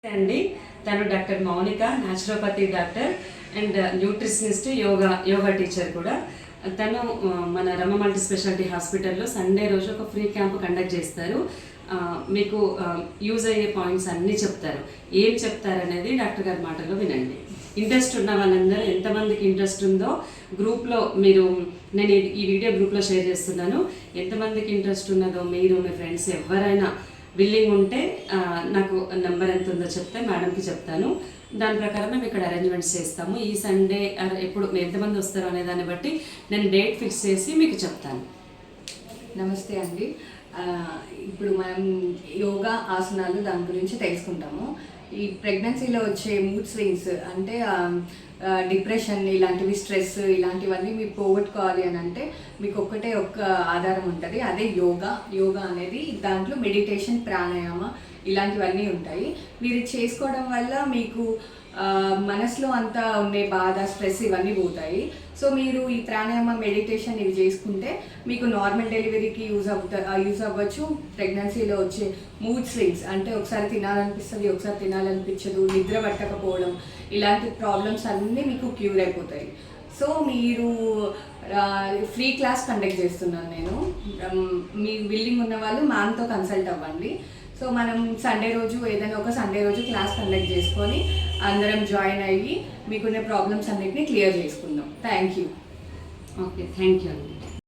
అండి తను doctor Mounika naturopathy doctor and nutritionist yoga teacher కూడా. తను మన రమ మల్టీ స్పెషాలిటీ హాస్పిటల్లో సండే రోజు ఒక ఫ్రీ క్యాంప్ కండక్ట్ చేస్తారు. మీకు యూజ్ అయ్యే పాయింట్స్ అన్నీ చెప్తారు. ఏం చెప్తారనేది డాక్టర్ గారి మాటల్లో వినండి. ఇంట్రెస్ట్ ఉన్న వాళ్ళందరూ ఎంతమందికి ఇంట్రెస్ట్ ఉందో గ్రూప్లో నేను ఈ వీడియో గ్రూప్లో షేర్ చేస్తున్నాను. ఎంతమందికి ఇంట్రెస్ట్ ఉన్నదో మీరు మీ ఫ్రెండ్స్ ఎవరైనా బిల్లింగ్ ఉంటే నాకు నెంబర్ ఎంత ఉందో చెప్తే మేడంకి చెప్తాను. దాని ప్రకారం మేము ఇక్కడ అరేంజ్మెంట్స్ చేస్తాము. ఈ సండే ఎప్పుడు ఎంతమంది వస్తారో అనే దాన్ని బట్టి నేను డేట్ ఫిక్స్ చేసి మీకు చెప్తాను. నమస్తే అండి. ఇప్పుడు మనం యోగా ఆసనాలు దాని గురించి తెలుసుకుంటాము. ఈ ప్రెగ్నెన్సీలో వచ్చే మూడ్ స్వింగ్స్ అంటే డిప్రెషన్ ఇలాంటివి, స్ట్రెస్ ఇలాంటివన్నీ మీరు పోగొట్టుకోవాలి అని అంటే మీకు ఒక్క ఆధారం ఉంటుంది, అదే యోగా. యోగా అనేది దాంట్లో మెడిటేషన్, ప్రాణాయామ ఇలాంటివన్నీ ఉంటాయి. మీరు చేసుకోవడం వల్ల మీకు మనసులో అంతా ఉండే బాధ, స్ట్రెస్ ఇవన్నీ పోతాయి. సో మీరు ఈ ప్రాణాయామ, మెడిటేషన్ ఇవి చేసుకుంటే మీకు నార్మల్ డెలివరీకి యూజ్ అవ్వచ్చు. ప్రెగ్నెన్సీలో వచ్చే మూడ్ స్వింగ్స్ అంటే ఒకసారి తినాలనిపిస్తుంది, ఒకసారి తినాలనిపించదు, నిద్ర పట్టకపోవడం ఇలాంటి ప్రాబ్లమ్స్ అన్నీ మీకు క్యూర్ అయిపోతాయి. సో మీరు ఫ్రీ క్లాస్ కండక్ట్ చేస్తున్నాను నేను. మీ బిల్డింగ్ ఉన్న వాళ్ళు మ్యామ్తో కన్సల్ట్ అవ్వండి. సో మనం సండే రోజు ఏదైనా ఒక సండే రోజు క్లాస్ కండక్ట్ చేసుకొని అందరం జాయిన్ అయ్యి మీకున్న ప్రాబ్లమ్స్ అన్నిటిని క్లియర్ చేసుకుందాం. Thank you. Okay, thank you అండి.